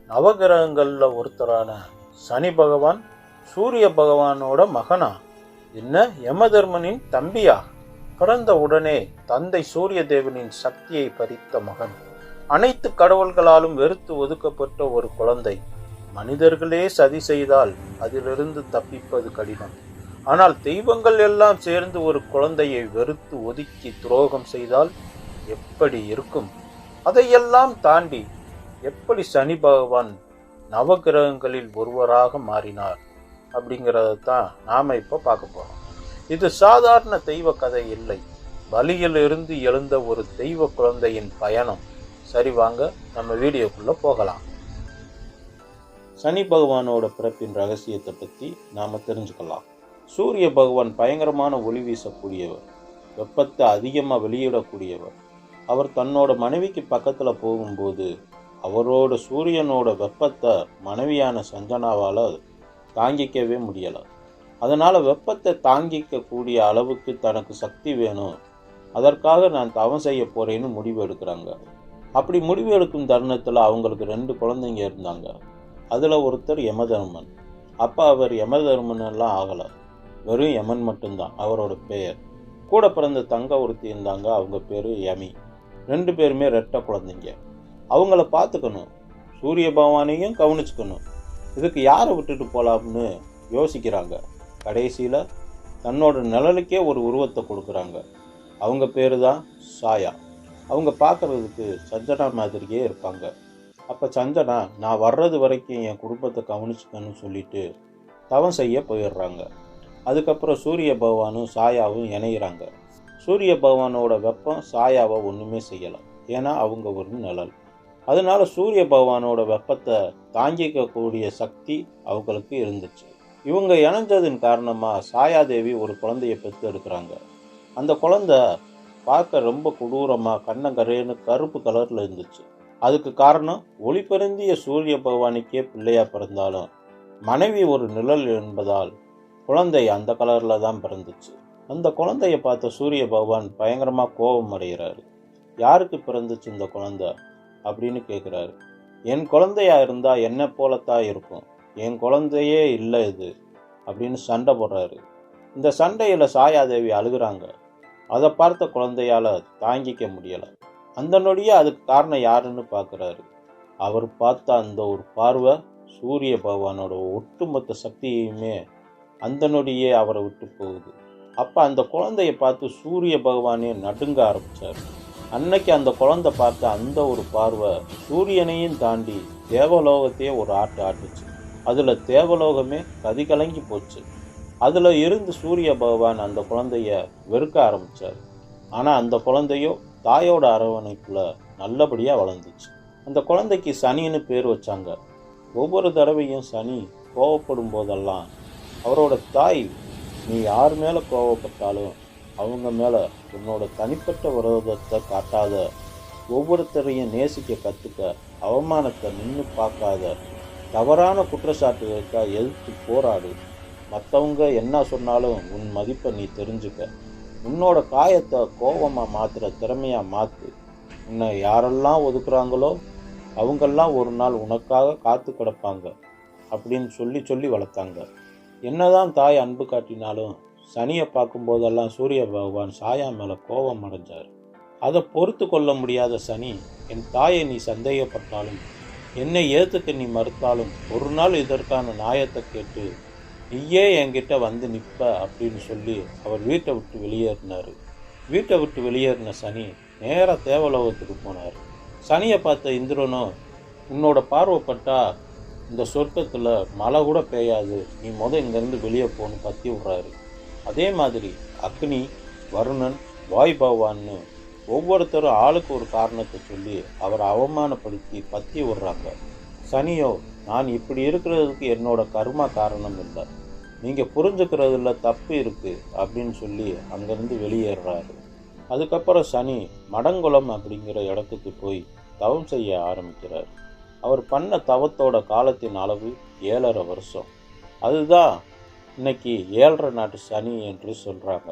நவகிரகங்களில் ஒருத்தரான சனி பகவான் சூரிய பகவானோட மகனா? என்ன யமதர்மனின் தம்பியா? பிறந்த உடனே தந்தை சூரிய தேவனின் சக்தியை பறித்த மகன். அனைத்து கடவுள்களாலும் வெறுத்து ஒதுக்கப்பட்ட ஒரு குழந்தை. மனிதர்களே சதி செய்தால் அதிலிருந்து தப்பிப்பது கடினம். ஆனால் தெய்வங்கள் எல்லாம் சேர்ந்து ஒரு குழந்தையை வெறுத்து ஒதுக்கி துரோகம் செய்தால் எப்படி இருக்கும்? அதையெல்லாம் தாண்டி எப்படி சனி பகவான் நவகிரகங்களில் ஒருவராக மாறினார் அப்படிங்கிறதான் நாம இப்ப பார்க்க போறோம். இது சாதாரண தெய்வ கதை இல்லை, பலியிலிருந்து எழுந்த ஒரு தெய்வ குழந்தையின் பயணம். சரி, வாங்க நம்ம வீடியோக்குள்ள போகலாம். சனி பகவானோட பிறப்பின் ரகசியத்தை பற்றி நாம தெரிஞ்சுக்கலாம். சூரிய பகவான் பயங்கரமான ஒளி வீசக்கூடியவர், வெப்பத்தை அதிகமாக வெளியிடக்கூடியவர். அவர் தன்னோட மனைவிக்கு பக்கத்தில் போகும்போது அவரோட சூரியனோட வெப்பத்தை மனைவியான சஞ்சனாவால் தாங்கிக்கவே முடியலை. அதனால் வெப்பத்தை தாங்கிக்கக்கூடிய அளவுக்கு தனக்கு சக்தி வேணும், அதற்காக நான் தவம் செய்ய போகிறேன்னு முடிவு எடுக்கிறாங்க. அப்படி முடிவு எடுக்கும் தருணத்தில் அவங்களுக்கு 2 குழந்தைங்க இருந்தாங்க. அதில் ஒருத்தர் யமதர்மன். அப்போ அவர் யமதர்மன் எல்லாம் ஆகலை, வெறும் யமன் மட்டும்தான் அவரோட பெயர். கூட பிறந்த தங்க ஒருத்தி இருந்தாங்க, அவங்க பேர் யமி. 2 பேருமே ரெட்டை குழந்தைங்க. அவங்கள பார்த்துக்கணும், சூரிய பகவானையும் கவனிச்சுக்கணும். இதுக்கு யாரை விட்டுட்டு போகலாம்னு யோசிக்கிறாங்க. கடைசியில் தன்னோட நிழலுக்கே ஒரு உருவத்தை கொடுக்குறாங்க. அவங்க பேர் தான் சாயா. அவங்க பார்க்குறதுக்கு சஞ்சனா மாதிரியே இருப்பாங்க. அப்போ சஞ்சனா, நான் வர்றது வரைக்கும் என் குடும்பத்தை கவனிச்சுக்கணும்னு சொல்லிட்டு தவம் செய்ய போயிடுறாங்க. அதுக்கப்புறம் சூரிய பகவானும் சாயாவும் இணைகிறாங்க. சூரிய பகவானோட வெப்பம் சாயாவை ஒன்றுமே செய்யலை, ஏன்னா அவங்க ஒரு நிழல். அதனால சூரிய பகவானோட வெப்பத்தை தாங்கிக்கக்கூடிய சக்தி அவங்களுக்கு இருந்துச்சு. இவங்க இணைஞ்சதின் காரணமாக சாயாதேவி ஒரு குழந்தைய பெற்று எடுக்கிறாங்க. அந்த குழந்தை பார்க்க ரொம்ப கொடூரமாக கண்ணங்கரேன்னு கருப்பு கலரில் இருந்துச்சு. அதுக்கு காரணம் ஒளி பொருந்திய சூரிய பகவானுக்கே பிள்ளையா பிறந்தாலும் மனைவி ஒரு நிழல் என்பதால் குழந்தை அந்த கலரில் தான் பிறந்துச்சு. அந்த குழந்தைய பார்த்த சூரிய பகவான் பயங்கரமாக கோபம் அடைகிறாரு. யாருக்கு பிறந்துச்சு இந்த குழந்தை அப்படின்னு கேட்குறாரு. என் குழந்தையா இருந்தால் என்னை போலத்தான் இருக்கும், என் குழந்தையே இல்லை இது அப்படின்னு சண்டை போடுறாரு. இந்த சண்டையில் சாயாதேவி அழுகிறாங்க. அதை பார்த்த குழந்தையால் தாங்கிக்க முடியலை. அந்த நொடியே அதுக்கு காரணம் யாருன்னு பார்க்குறாரு. அவர் பார்த்த அந்த ஒரு பார்வை சூரிய பகவானோட ஒட்டுமொத்த சக்தியுமே அந்த நொடியே அவரை விட்டு போகுது. அப்போ அந்த குழந்தைய பார்த்து சூரிய பகவானே நடுங்க ஆரம்பித்தார். அன்னைக்கு அந்த குழந்தை பார்த்த அந்த ஒரு பார்வை சூரியனையும் தாண்டி தேவலோகத்தையே ஒரு ஆட்டுச்சு. அதில் தேவலோகமே கதிகலங்கி போச்சு. அதில் இருந்து சூரிய பகவான் அந்த குழந்தைய வெறுக்க ஆரம்பித்தார். ஆனால் அந்த குழந்தையோ தாயோட அரவணைப்பில் நல்லபடியாக வளர்ந்துச்சு. அந்த குழந்தைக்கு சனின்னு பேர் வச்சாங்க. ஒவ்வொரு தடவையும் சனி கோவப்படும் போதெல்லாம் அவரோட தாய், நீ யார் மேலே கோவப்பட்டாலும் அவங்க மேலே உன்னோட தனிப்பட்ட விரோதத்தை காட்டாத, ஒவ்வொருத்தரையும் நேசிக்க கற்றுக்க, அவமானத்தை நின்று பார்க்காத, தவறான குற்றச்சாட்டுகளுக்காக எதிர்த்து போராடு, மற்றவங்க என்ன சொன்னாலும் உன் மதிப்பை நீ தெரிஞ்சுக்க, உன்னோட காயத்தை கோபமாக மாற்றுற திறமையாக மாற்று, உன்னை யாரெல்லாம் ஒதுக்குறாங்களோ அவங்கெல்லாம் ஒரு நாள் உனக்காக காத்து கிடப்பாங்க அப்படின்னு சொல்லி வளர்த்தாங்க. என்னதான் தாய் அன்பு காட்டினாலும் சனியை பார்க்கும்போதெல்லாம் சூரிய பகவான் சாயா மேலே கோபம் அடைஞ்சார். அதை பொறுத்து கொள்ள முடியாத சனி, என் தாயை நீ சந்தேகப்பட்டாலும் என்னை ஏற்றுக்க நீ மறுத்தாலும் ஒரு நாள் இதற்கான நியாயத்தை கேட்டு நீயே என்கிட்ட வந்து நிற்ப அப்படின்னு சொல்லி அவர் வீட்டை விட்டு வெளியேறினார். வீட்டை விட்டு வெளியேறின சனி நேராக தேவலோகத்துக்கு போனார். சனியை பார்த்த இந்திரனும், உன்னோட பார்வைப்பட்டா இந்த சொர்க்கத்தில் மழை கூட பெய்யாது, நீ இங்கேருந்து வெளியே போன்னு பற்றி விட்றாரு. அதே மாதிரி அக்னி, வருணன், வாயு பகவான்னு ஒவ்வொருத்தரும் ஆளுக்கு ஒரு காரணத்தை சொல்லி அவரை அவமானப்படுத்தி பற்றி விடுறாங்க. சனியோ, நான் இப்படி இருக்கிறதுக்கு என்னோட கர்மா காரணம் இல்லை, நீங்கள் புரிஞ்சுக்கிறதுல தப்பு இருக்குது அப்படின்னு சொல்லி அங்கேருந்து வெளியேறாரு. அதுக்கப்புறம் சனி மடங்குளம் அப்படிங்கிற இடத்துக்கு போய் தவம் செய்ய ஆரம்பிக்கிறார். அவர் பண்ண தவத்தோட காலத்தின் அளவு 7.5 வருஷம். அதுதான் இன்னைக்கு 7.5 நாட்டு சனி என்று சொல்கிறாங்க.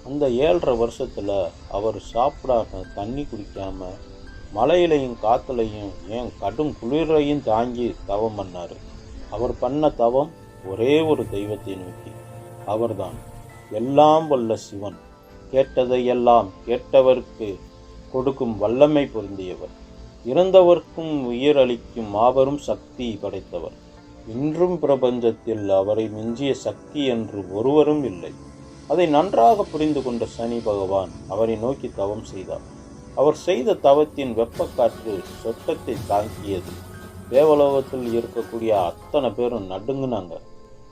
அந்த 7.5 வருஷத்தில் அவர் சாப்பிடாம, தண்ணி குடிக்காமல், மழையிலையும் காத்துலையும் ஏன் கடும் குளிரையும் தாங்கி தவம் பண்ணாரு. அவர் பண்ண தவம் ஒரே ஒரு தெய்வத்தை நோக்கி. அவர்தான் எல்லாம் வல்ல சிவன். கேட்டதையெல்லாம் கேட்டவருக்கு கொடுக்கும் வல்லமை பொருந்தியவர். இறந்தவர்க்கும் உயிரளிக்கும் மாபெரும் சக்தி படைத்தவர். இன்றும் பிரபஞ்சத்தில் அவரை மிஞ்சிய சக்தி என்று ஒருவரும் இல்லை. அதை நன்றாக புரிந்து கொண்ட சனி பகவான் அவரை நோக்கி தவம் செய்தார். அவர் செய்த தவத்தின் வெப்பக்காற்று சொர்க்கத்தை தாக்கியது. தேவலோகத்தில் இருக்கக்கூடிய அத்தனை பேரும் நடுங்குனாங்க.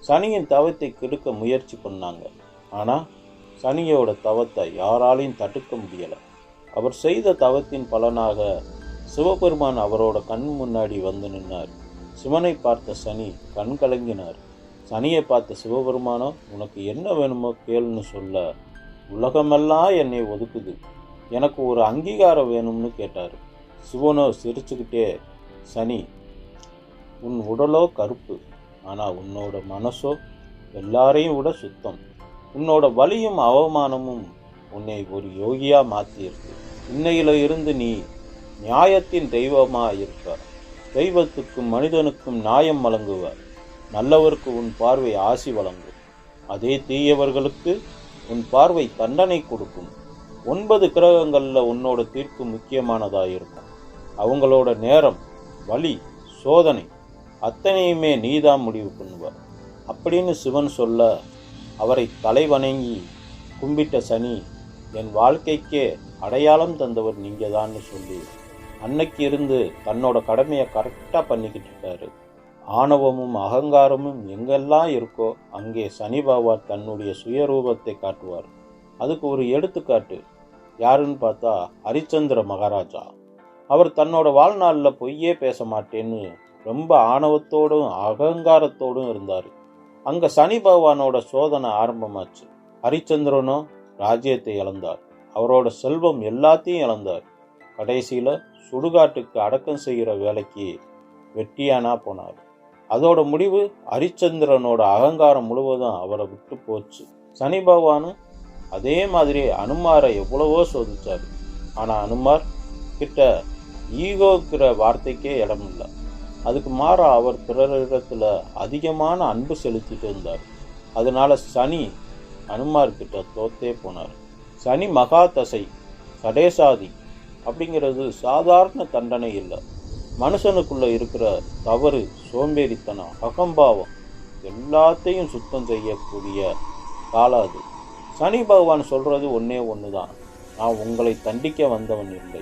சனியின் தவத்தை கெடுக்க முயற்சி பண்ணாங்க. ஆனால் சனியோட தவத்தை யாராலையும் தடுக்க முடியலை. அவர் செய்த தவத்தின் பலனாக சிவபெருமான் அவரோட கண் முன்னாடி வந்து நின்னார். சிவனை பார்த்த சனி கண் கலங்கினார். சனியை பார்த்த சிவபெருமானோ, உனக்கு என்ன வேணுமோ கேளுன்னு சொல்ல, உலகமெல்லாம் என்னை ஒதுக்குது, எனக்கு ஒரு அங்கீகாரம் வேணும்னு கேட்டார். சிவனோ சிரிச்சுக்கிட்டே, சனி, உன் உடலோ கருப்பு, ஆனால் உன்னோட மனசோ எல்லாரையும் விட சுத்தம். உன்னோட வலியும் அவமானமும் உன்னை ஒரு யோகியா மாற்றியிருக்கு. இன்னையில இருந்து நீ நியாயத்தின் தெய்வமா இருப்ப. தெய்வத்துக்கும் மனிதனுக்கும் நியாயம் வழங்குவார். நல்லவருக்கு உன் பார்வை ஆசி வழங்கும். அதே தீயவர்களுக்கு உன் பார்வை தண்டனை கொடுக்கும். 9 கிரகங்களில் உன்னோட தீர்ப்பு முக்கியமானதாயிருக்கும். அவங்களோட நேரம், வலி, சோதனை அத்தனையுமே நீதான் முடிவு பண்ணுவார் அப்படின்னு சிவன் சொல்ல, அவரை தலை வணங்கி கும்பிட்ட சனி, என் வாழ்க்கைக்கே அடையாளம் தந்தவர் நீங்க தான்னு சொல்லி அன்னைக்கு இருந்து தன்னோட கடமையை கரெக்டாக பண்ணிக்கிட்டு இருக்காரு. ஆணவமும் அகங்காரமும் எங்கெல்லாம் இருக்கோ அங்கே சனி பகவான் தன்னுடைய சுயரூபத்தை காட்டுவார். அதுக்கு ஒரு எடுத்துக்காட்டு யாருன்னு பார்த்தா ஹரிச்சந்திர மகாராஜா. அவர் தன்னோட வாழ்நாளில் பொய்யே பேச மாட்டேன்னு ரொம்ப ஆணவத்தோடும் அகங்காரத்தோடும் இருந்தார். அங்கே சனி பகவானோட சோதனை ஆரம்பமாச்சு. ஹரிச்சந்திரனோ ராஜ்யத்தை இழந்தார். அவரோட செல்வம் எல்லாத்தையும் இழந்தார். கடைசியில் சுடுகாட்டுக்கு அடக்கம் செய்கிற வேலைக்கு வெட்டியானா போனார். அதோட முடிவு ஹரிச்சந்திரனோட அகங்காரம் முழுவதும் அவரை விட்டு போச்சு. சனி பகவானும் அதே மாதிரி அனுமாரை எவ்வளவோ சோதிச்சார். ஆனால் அனுமார் கிட்ட ஈகோங்கிற வார்த்தைக்கே இடம் இல்லை. அதுக்கு மாறா அவர் பிறரிடத்துல அதிகமான அன்பு செலுத்திட்டு இருந்தார். அதனால சனி அனுமார்கிட்ட தோத்தே போனார். சனி மகா தசை கடேசாதி அப்படிங்கிறது சாதாரண தண்டனை இல்லை. மனுஷனுக்குள்ள இருக்கிற தவறு, சோம்பேறித்தனம், அகம்பாவம் எல்லாத்தையும் சுத்தம் செய்யக்கூடிய காலம் அது. சனி பகவான் சொல்றது ஒன்னே ஒண்ணுதான், நான் உங்களை தண்டிக்க வந்தவன் இல்லை,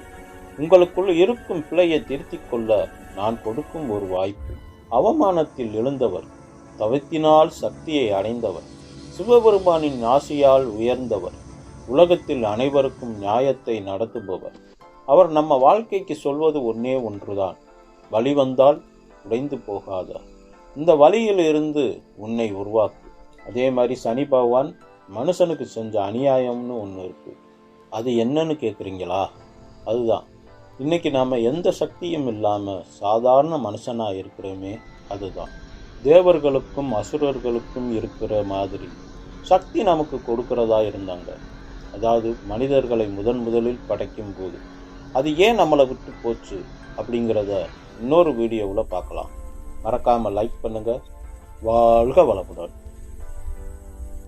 உங்களுக்குள் இருக்கும் பிழையை திருத்திக் கொள்ள நான் கொடுக்கும் ஒரு வாய்ப்பு. அவமானத்தில் எழுந்தவர், தவத்தினால் சக்தியை அடைந்தவர், சிவபெருமானின் ஆசியால் உயர்ந்தவர், உலகத்தில் அனைவருக்கும் நியாயத்தை நடத்துபவர். அவர் நம்ம வாழ்க்கைக்கு சொல்வது ஒன்னே ஒன்றுதான், வலி வந்தால் உடைந்து போகாத, இந்த வலியில் இருந்து உன்னை உருவாக்கு. அதே மாதிரி சனி பகவான் மனுஷனுக்கு செஞ்ச அநியாயம்னு ஒன்று இருக்கு. அது என்னன்னு கேட்குறீங்களா? அதுதான் இன்னைக்கு நாம் எந்த சக்தியும் இல்லாமல் சாதாரண மனுஷனாக இருக்கிறோமே, அதுதான். தேவர்களுக்கும் அசுரர்களுக்கும் இருக்கிற மாதிரி சக்தி நமக்கு கொடுக்கிறதா இருந்தாங்க. அதாவது மனிதர்களை முதலில் படைக்கும் போது அது ஏன் நம்மளை விட்டு போச்சு அப்படிங்கிறத இன்னொரு வீடியோவில் பார்க்கலாம். மறக்காமல் லைக் பண்ணுங்கள். வாழ்க வளமுடன்.